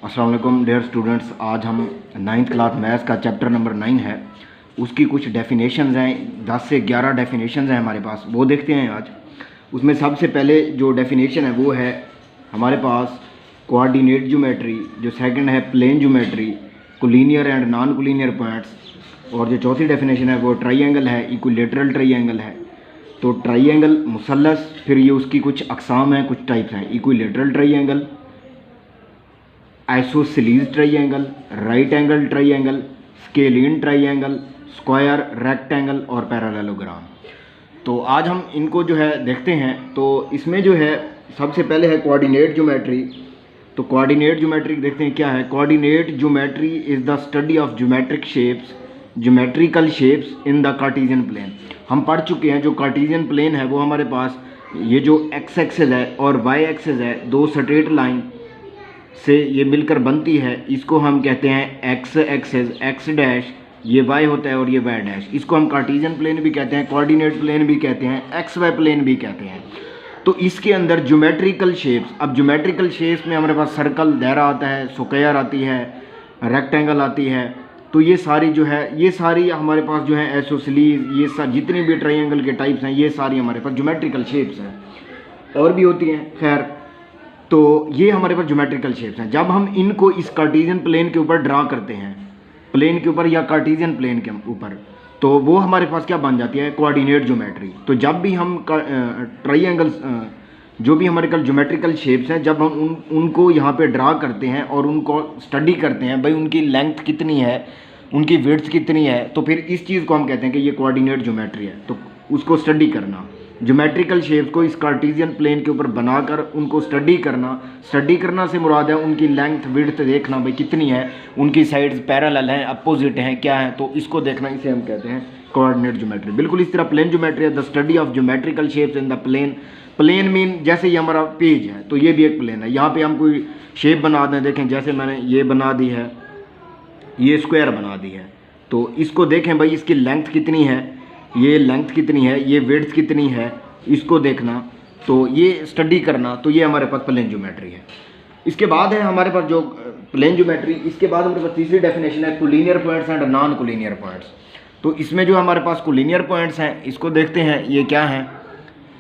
अस्सलाम वालेकुम dear students. आज हम 9th क्लास मैथ्स का चैप्टर नंबर 9 है, उसकी कुछ डेफिनेशंस हैं। 10 से 11 डेफिनेशंस हैं हमारे पास, वो देखते हैं आज। उसमें सबसे पहले जो डेफिनेशन है वो है हमारे पास कोऑर्डिनेट ज्योमेट्री, जो सेकंड है plane geometry, collinear and non collinear points, और जो चौथी डेफिनेशन है वो ट्राइंगल है, इक्विलेटरल ट्राइंगल है। तो ट्राइंगल मुसल्लस, फिर ये उसकी कुछ अकसाम हैं, कुछ टाइप्स हैं। Equilateral triangle, isosceles triangle, right angle triangle, scalene triangle, square, rectangle और पैरेललोग्राम। तो आज हम इनको जो है देखते हैं। तो इसमें जो है सबसे पहले है कोऑर्डिनेट ज्योमेट्री। तो कोऑर्डिनेट ज्योमेट्री देखते हैं क्या है। Coordinate geometry is the study of geometric shapes, geometrical shapes in the Cartesian plane. हम पढ़ चुके हैं जो कार्टेशियन प्लेन है वो हमारे पास ये जो एक्स एक्सिस है और वाई एक्सिस है, दो स्ट्रेट लाइन से ये मिलकर बनती है, इसको हम कहते हैं एक्स एक्सिस, एक्स डैश, ये वाई होता है और ये वाई डैश। इसको हम कार्टेशियन प्लेन भी कहते हैं, कोऑर्डिनेट प्लेन भी कहते हैं, एक्स वाई प्लेन भी कहते हैं। तो इसके अंदर ज्योमेट्रिकल शेप्स, अब ज्योमेट्रिकल शेप्स में हमारे पास सर्कल, दायरा आता है, स्क्वायर आती है, रेक्टेंगल आती है। तो ये सारी जो है, ये सारी हमारे पास जो है आइसोसेलेस, ये सारी जितनी भी ट्राइंगल के टाइप्स हैं, ये सारी हमारे पास ज्योमेट्रिकल शेप्स हैं। और भी होती हैं, खैर। तो ये हमारे पास ज्योमेट्रिकल शेप्स हैं। जब हम इनको इस कार्टेशियन प्लेन के ऊपर ड्रा करते हैं, प्लेन के ऊपर या कार्टेशियन प्लेन के ऊपर, तो वो हमारे पास क्या बन जाती है, कोऑर्डिनेट ज्योमेट्री। तो जब भी हम ट्राइंगल्स, जो भी हमारे कल ज्योमेट्रिकल शेप्स हैं, जब हम उनको यहाँ पे ड्रा करते हैं और उनको स्टडी करते हैं, भाई उनकी लेंथ कितनी है, उनकी विड्थ कितनी है, तो फिर इस चीज़ को हम कहते हैं कि ये कोऑर्डिनेट ज्योमेट्री है। तो उसको स्टडी करना, ज्योमेट्रिकल शेप्स को इस कार्टेशियन प्लेन के ऊपर बनाकर उनको स्टडी करना से मुराद है उनकी लेंथ विड्थ देखना, भाई कितनी है, उनकी साइड्स पैरेलल हैं, अपोजिट हैं, क्या है, तो इसको देखना, इसे हम कहते हैं कोऑर्डिनेट ज्योमेट्री। बिल्कुल इस तरह प्लेन ज्योमेट्री है the study of geometrical shapes in the plane. Plane mean जैसे ये हमारा पेज है, तो ये भी एक प्लेन है। यहाँ पे हम कोई शेप बना दें, देखें जैसे मैंने ये बना दी है, ये स्क्वायर बना दी है, तो इसको देखें भाई इसकी लेंथ कितनी है, ये लेंथ कितनी है, ये विड्थ कितनी है, इसको देखना, तो ये स्टडी करना। तो ये हमारे पास प्लेन ज्योमेट्री है। इसके बाद है हमारे पास जो प्लेन ज्योमेट्री, इसके बाद हमारे पास तीसरी डेफिनेशन है collinear points and non collinear points. तो इसमें जो हमारे पास कोलिनियर पॉइंट्स हैं, इसको देखते हैं ये क्या हैं।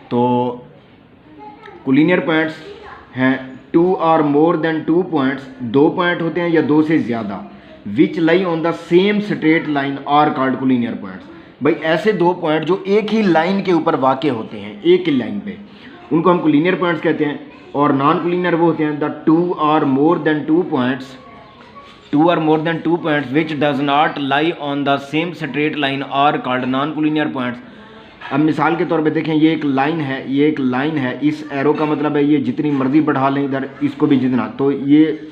तो कोलिनियर पॉइंट्स हैं टू और मोर देन टू पॉइंट्स, दो पॉइंट होते हैं या दो से ज़्यादा, which lie on the same straight line are called collinear points. भाई ऐसे दो पॉइंट जो एक ही लाइन के ऊपर वाक़े होते हैं, एक ही लाइन पे, उनको हम कोलिनियर पॉइंट्स कहते हैं। और नॉन कोलिनियर वो होते हैं द टू और more than two points which does not lie on the same straight line are called non collinear points. अब मिसाल के तौर पे देखें, ये एक लाइन है, ये एक लाइन है, इस एरो का मतलब है ये जितनी मर्जी बढ़ा लें इधर, इसको भी जितना, तो ये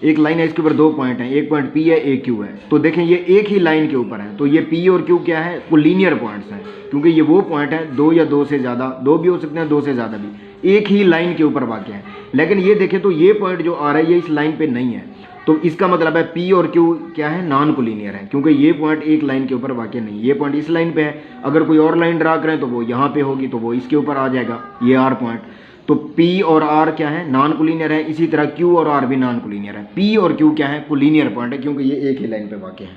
एक लाइन है, इसके ऊपर दो पॉइंट हैं, एक पॉइंट पी है, एक क्यू है। तो देखें ये एक ही लाइन के ऊपर है, तो ये पी और क्यू क्या है, कोलिनियर पॉइंट्स हैं, क्योंकि ये वो पॉइंट है दो या दो से ज़्यादा, दो भी हो सकते हैं, दो से ज़्यादा भी, एक ही लाइन के ऊपर वाक़ है। लेकिन ये देखें तो ये पॉइंट जो आ रहा है ये इस लाइन पे नहीं है, तो इसका मतलब है पी और क्यू क्या है, नॉन कोलिनियर है, क्योंकि ये पॉइंट एक लाइन के ऊपर वाक़ नहीं, ये पॉइंट इस लाइन पे है। अगर कोई और लाइन ड्रा करें तो वो यहाँ पे होगी, तो वो इसके ऊपर आ जाएगा, ये आर पॉइंट। तो P और R क्या है, नॉन कोलिनियर है। इसी तरह Q और R भी नॉन कोलिनियर है। P और Q क्या है, कोलिनियर पॉइंट है, क्योंकि ये एक ही लाइन पे वाक़ है।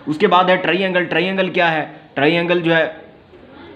उसके बाद है ट्राइंगल। ट्राइंगल क्या है, ट्राइंगल जो है,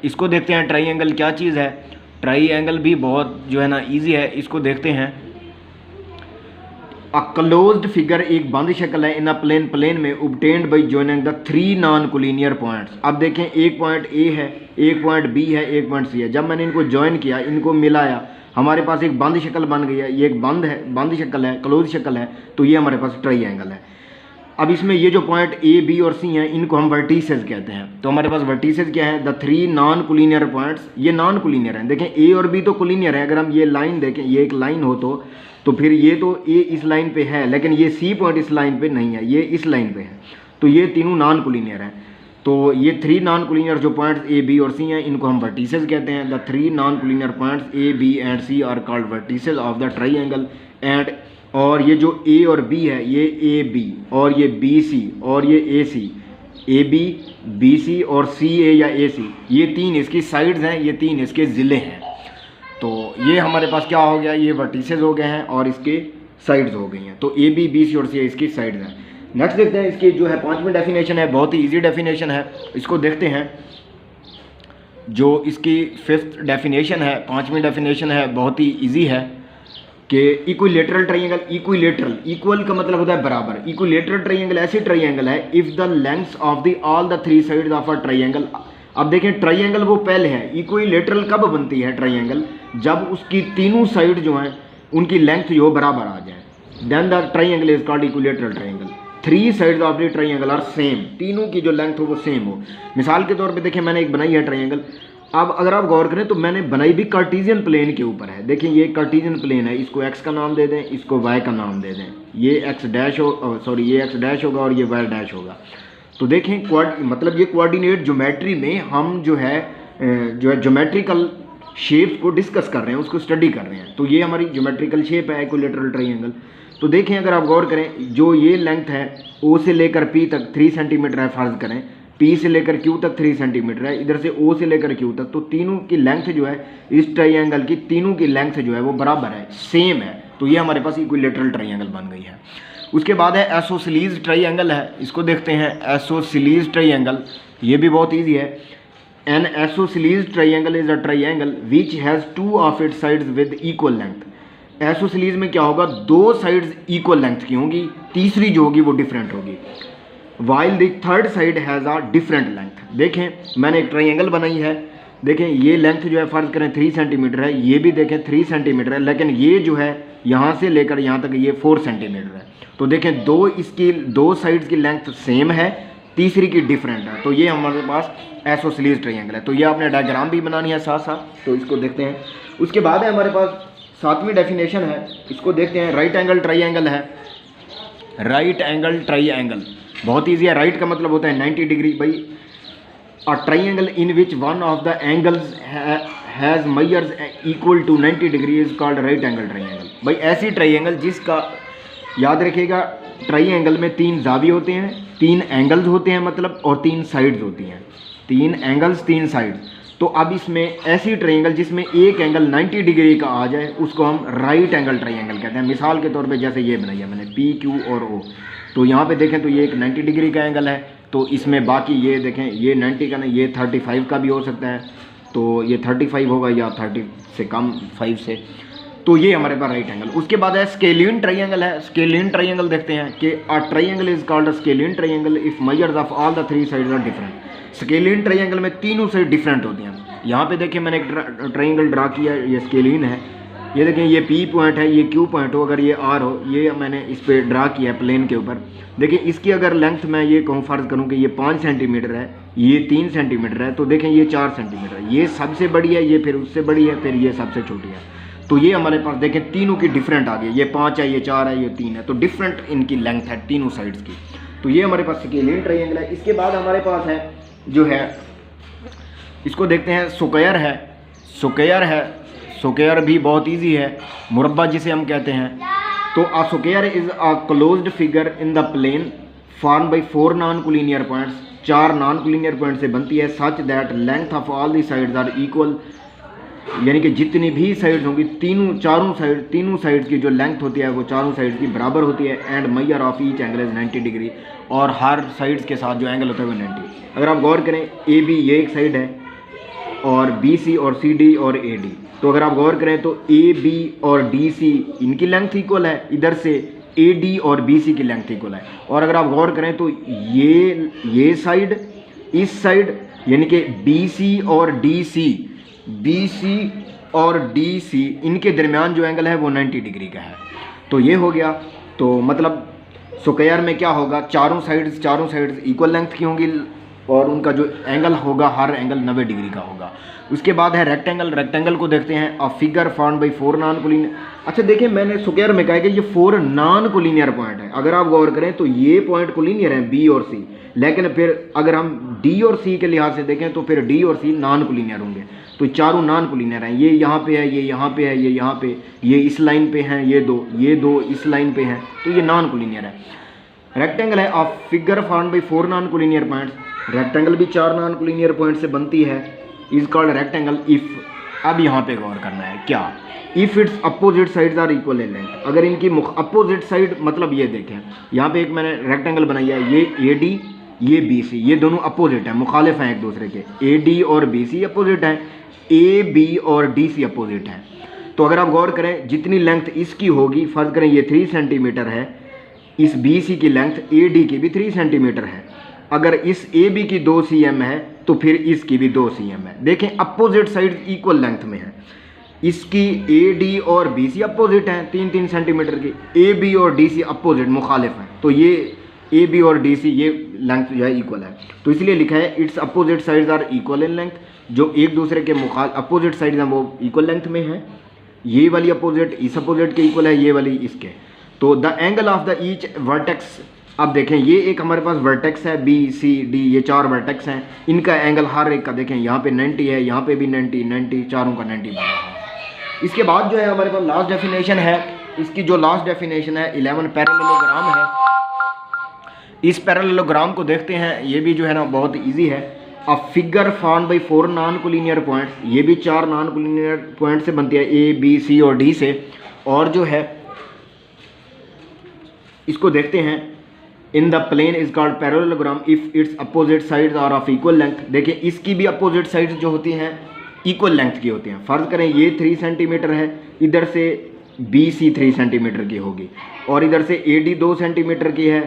इसको देखते हैं ट्राइंगल क्या चीज़ है। ट्राइंगल भी बहुत जो है ना ईजी है, इसको देखते हैं। अ क्लोज्ड फिगर, एक बंद शक्ल है, इन अ प्लेन, प्लेन में, obtained by joining the three non collinear points. अब देखें एक पॉइंट A है, एक पॉइंट B है, एक पॉइंट C है। जब मैंने इनको ज्वाइन किया, इनको मिलाया, हमारे पास एक बंद शक्ल बन गई है। ये एक बंद है, बंद शक्ल है, क्लोज शक्ल है, तो ये हमारे पास ट्राइंगल है। अब इसमें ये जो पॉइंट A, B और C हैं, इनको हम वर्टिसेस कहते हैं। तो हमारे पास वर्टिसेस क्या है, the three non collinear points, ये नॉन कोलिनियर हैं। देखें A और B तो कोलिनियर है। अगर हम ये लाइन देखें, ये एक लाइन हो तो फिर ये तो A इस लाइन पे है, लेकिन ये C पॉइंट इस लाइन पे नहीं है, ये इस लाइन पे है, तो ये तीनों नॉन कोलिनियर हैं। तो ये थ्री नॉन कोलिनियर जो पॉइंट्स A, B और C हैं, इनको हम वर्टिसेस कहते हैं। The three non collinear points A, B and C are called vertices of the triangle. And और ये जो A और B है, ये AB और ये BC और ये AC, AB, BC और CA या AC, ये तीन इसकी साइड्स हैं, ये तीन इसके ज़िले हैं। तो ये हमारे पास क्या हो गया, ये वर्टिसेस हो गए हैं और इसके साइड्स हो गई हैं। तो ए बी बी सी और सी इसकी साइड्स हैं। नेक्स्ट देखते हैं इसकी जो है 5वीं डेफिनेशन है, बहुत ही ईजी डेफिनेशन है, इसको देखते हैं। जो इसकी 5th डेफिनेशन है, 5वीं डेफिनेशन है, बहुत ही ईजी है कि इक्विलेटरल ट्राइंगल, इक्विलेटरल, इक्वल का मतलब होता है बराबर। इक्विलेटरल ट्राइंगल ऐसी ट्राइंगल है if the lengths of the all the 3 sides of a triangle. अब देखें ट्राइंगल वो पहले है, इक्विलेटरल कब बनती है ट्राइंगल, जब उसकी तीनों साइड जो हैं उनकी लेंथ जो बराबर आ जाए, then the triangle is called equilateral triangle. 3 sides of the triangle are same, तीनों की जो लेंथ हो वो सेम हो। मिसाल के तौर पे देखें मैंने एक बनाई है ट्राइंगल। अब अगर आप गौर करें तो मैंने बनाई भी कार्टेशियन प्लेन के ऊपर है। देखिए ये कार्टेशियन प्लेन है, इसको x का नाम दे दें, इसको y का नाम दे दें। ये x डैश हो, सॉरी ये x डैश होगा और ये y डैश होगा। तो देखें मतलब ये कोऑर्डिनेट ज्योमेट्री में हम जो है ज्योमेट्रिकल शेप्स को डिस्कस कर रहे हैं, उसको स्टडी कर रहे हैं। तो ये हमारी ज्योमेट्रिकल शेप है इक्विलेटरल ट्राइंगल। तो देखें अगर आप गौर करें, जो ये लेंथ है O से लेकर P तक 3 सेंटीमीटर है, फ़र्ज़ करें P से लेकर Q तक 3 सेंटीमीटर है, इधर से O से लेकर Q तक, तो तीनों की लेंथ जो है इस ट्राइंगल की, तीनों की लेंथ जो है वो बराबर है, सेम है। तो ये हमारे पास इक्विलेटरल ट्राइंगल बन गई है। उसके बाद है आइसोसेलेस ट्राइंगल है, इसको देखते हैं। आइसोसेलेस ट्राइंगल ये भी बहुत ईजी है। N isosceles triangle is a triangle which has 2 of its sides with equal length. Isosceles में क्या होगा, 2 साइड्स इक्वल लेंथ की होंगी, तीसरी जो होगी वो डिफरेंट होगी। While the third side has a different length. देखें मैंने एक ट्राइंगल बनाई है, देखें ये लेंथ जो है फ़र्ज़ करें 3 सेंटीमीटर है, ये भी देखें 3 सेंटीमीटर है, लेकिन ये जो है यहाँ से लेकर यहाँ तक ये 4 सेंटीमीटर है। तो देखें दो साइड्स की लेंथ सेम है, तीसरी की डिफरेंट है। तो ये हमारे पास आइसोसेलेस ट्राइंगल है। तो ये आपने डायग्राम भी बनानी है साथ साथ, तो इसको देखते हैं। उसके बाद है हमारे पास 7वीं डेफिनेशन है, इसको देखते हैं। राइट एंगल ट्राइंगल है। राइट एंगल ट्राइंगल बहुत ईजी है। राइट का मतलब होता है 90 डिग्री। भाई a triangle in which one of the angles has measures equal to 90 degree is called right angle triangle. भाई ऐसी ट्राइंगल जिसका, याद रखिएगा, ट्राइंगल में 3 जावी होते हैं, 3 एंगल्स होते हैं मतलब, और 3 साइड्स होती हैं। 3 एंगल्स 3 साइड्स। तो अब इसमें ऐसी ट्राइंगल जिसमें एक एंगल 90 डिग्री का आ जाए उसको हम राइट एंगल ट्राइंगल कहते हैं। मिसाल के तौर पे जैसे ये बनाई है मैंने P Q और O। तो यहाँ पे देखें तो ये एक 90 डिग्री का एंगल है, तो इसमें बाकी ये देखें ये 90 का नहीं, ये 35 का भी हो सकता है। तो ये 35 होगा या 30 से कम 5 से। तो ये हमारे पास राइट एंगल। उसके बाद है स्केलियन ट्राइंगल है। स्केलियन ट्राइंगल देखते हैं कि a triangle is called a scalene triangle if measures of all the 3 sides are different. Scalene triangle में तीनों साइड डिफरेंट होती हैं। यहाँ पे देखिए मैंने एक ट्राइंगल ड्रा किया, ये स्केलियन है। ये देखें ये P पॉइंट है, ये Q पॉइंट हो, अगर ये R हो, ये मैंने इस पर ड्रा किया है प्लेन के ऊपर। देखिए इसकी अगर लेंथ मैं ये कहूँ, फ़र्ज़ करूँ कि ये 5 सेंटीमीटर है, ये 3 सेंटीमीटर है, तो देखें ये 4 सेंटीमीटर है। ये सबसे बड़ी है, ये फिर उससे बड़ी है, फिर ये सबसे छोटी है। तो ये हमारे पास देखें तीनों की डिफरेंट आ गई, ये 5 है, ये 4 है, ये 3 है, तो डिफरेंट इनकी लेंथ है तीनों साइड्स की। तो ये हमारे पास स्केलियन ट्राइंगल है। इसके बाद हमारे पास है जो है, इसको देखते हैं, स्क्वायर है। स्क्वायर है, स्क्वायर भी बहुत इजी है, मुरब्बा जिसे हम कहते हैं। तो a square is a closed figure in the plane form by 4 non collinear points. 4 non collinear point से बनती है, such that length of all the sides are equal. यानी कि जितनी भी साइड्स होंगी, तीनों साइड्स की जो लेंथ होती है वो चारों साइड्स की बराबर होती है। And measure of each angle is 90 degree, और हर साइड्स के साथ जो एंगल होता है वो 90। अगर आप गौर करें AB ये एक साइड है, और BC और CD और AD। तो अगर आप गौर करें तो AB और DC इनकी लेंथ इक्वल है, इधर से AD और BC की लेंथ इक्वल है। और अगर आप गौर करें तो ये साइड, इस साइड, यानी कि BC और DC इनके दरमियान जो एंगल है वो 90 डिग्री का है। तो ये हो गया। तो मतलब स्क्वायर में क्या होगा, चारों साइड्स इक्वल लेंथ की होंगी, और उनका जो एंगल होगा हर एंगल 90 डिग्री का होगा। उसके बाद है रेक्टेंगल। रेक्टेंगल को देखते हैं। A figure formed by 4 non collinear. अच्छा देखिए मैंने स्क्वायर में कहा कि ये 4 नॉन कोलिनियर पॉइंट है। अगर आप गौर करें तो ये पॉइंट कोलिनियर हैं B और C, लेकिन फिर अगर हम D और C के लिहाज से देखें तो फिर D और C नॉन कोलिनियर होंगे। तो चारों नॉन कोलिनियर हैं। ये यहाँ पे है, ये यहाँ पे है, ये यहाँ पे, ये इस लाइन पे हैं, ये दो इस लाइन पे हैं, तो ये नॉन कोलिनियर है। रेक्टेंगल है a figure formed by 4 non collinear points. Rectangle भी 4 नॉन कोलिनियर पॉइंट से बनती है, इज कॉल्ड रेक्टेंगल इफ अब यहाँ पे गौर करना है क्या, if its opposite sides are equal in length, अगर इनकी अपोजिट साइड, मतलब ये देखें यहाँ पे एक मैंने रेक्टेंगल बनाई है, ये ए डी ये बी सी, ये दोनों अपोजिट हैं, मुखालिफ हैं एक दूसरे के, ए डी और बी सी अपोजिट हैं, ए बी और डी सी अपोजिट हैं। तो अगर आप गौर करें जितनी लेंथ इसकी होगी, फ़र्ज़ करें ये 3 सेंटीमीटर है, इस बी सी की लेंथ ए डी की भी 3 सेंटीमीटर है, अगर इस ए बी की 2 cm है तो फिर इसकी भी 2 cm है। देखें अपोजिट साइड इक्वल लेंथ में है, इसकी ए डी और बी सी अपोजिट हैं 3-3 सेंटीमीटर की, ए बी और डी सी अपोजिट मुखालिफ हैं, तो ये ए बी और डी सी ये लेंथ जो है इक्वल है, तो इसलिए लिखा है its opposite sides are equal in length, जो एक दूसरे के अपोजिट साइड्स हैं वो इक्वल लेंथ में है, ये वाली अपोजिट इस अपोजिट के इक्वल है, ये वाली इसके। तो the angle of the each vertex, अब देखें ये एक हमारे पास वर्टेक्स है बी सी डी, ये 4 वर्टेक्स हैं, इनका एंगल हर एक का देखें यहाँ पे 90 है, यहाँ पे भी 90 चारों का 90 बना है। इसके बाद जो है हमारे पास लास्ट डेफिनेशन है, इसकी जो लास्ट डेफिनेशन है 11 पैरेललोग्राम है। इस पैरेललोग्राम को देखते हैं, ये भी जो है ना बहुत इजी है। A figure formed by 4 non collinear points, ये भी 4 नॉन कोलिनियर पॉइंट से बनती है, ए बी सी और डी से, और जो है इसको देखते हैं in the plane is called parallelogram if its opposite sides are of equal length. देखिए इसकी भी अपोजिट साइड्स जो होती हैं इक्वल लेंथ की होती हैं। फ़र्ज़ करें ये 3 सेंटीमीटर है, इधर से बी सी 3 सेंटीमीटर की होगी, और इधर से ए डी 2 सेंटीमीटर की है,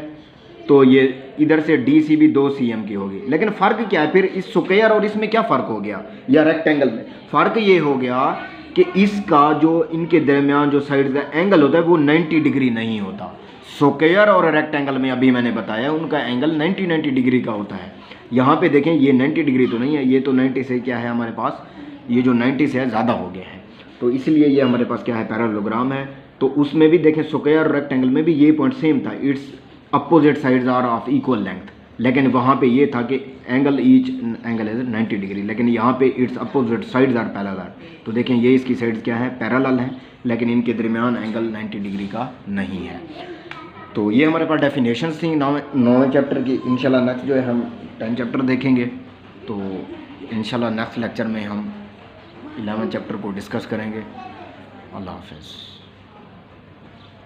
तो ये इधर से डी सी भी 2 cm की होगी। लेकिन फ़र्क क्या है फिर इस स्क्वायर और इसमें, क्या फ़र्क हो गया, या रेक्टेंगल में? फ़र्क ये हो गया कि इसका जो इनके दरमियान जो साइड का एंगल होता है वो 90 डिग्री नहीं होता। स्क्वायर और रेक्टेंगल में अभी मैंने बताया उनका एंगल 90 डिग्री का होता है। यहाँ पे देखें ये 90 डिग्री तो नहीं है, ये तो 90 से क्या है हमारे पास, ये जो 90 से है ज़्यादा हो गया है, तो इसलिए ये हमारे पास क्या है पैरेललोग्राम है। तो उसमें भी देखें स्क्वायर और रेक्टेंगल में भी ये पॉइंट सेम था, its opposite sides are of equal length, लेकिन वहाँ पे ये था कि angle each angle is 90 degree, लेकिन यहाँ पे its opposite sides are parallel. तो देखें ये इसकी साइड्स क्या है, पैरेलल हैं, लेकिन इनके दरमियान एंगल 90 डिग्री का नहीं है। तो ये हमारे पास डेफिनेशंस थी 9वें चैप्टर की। इंशाल्लाह नेक्स्ट जो है हम 10 चैप्टर देखेंगे, तो इंशाल्लाह नेक्स्ट लेक्चर में हम 11 चैप्टर को डिस्कस करेंगे। अल्लाह हाफ़िज़।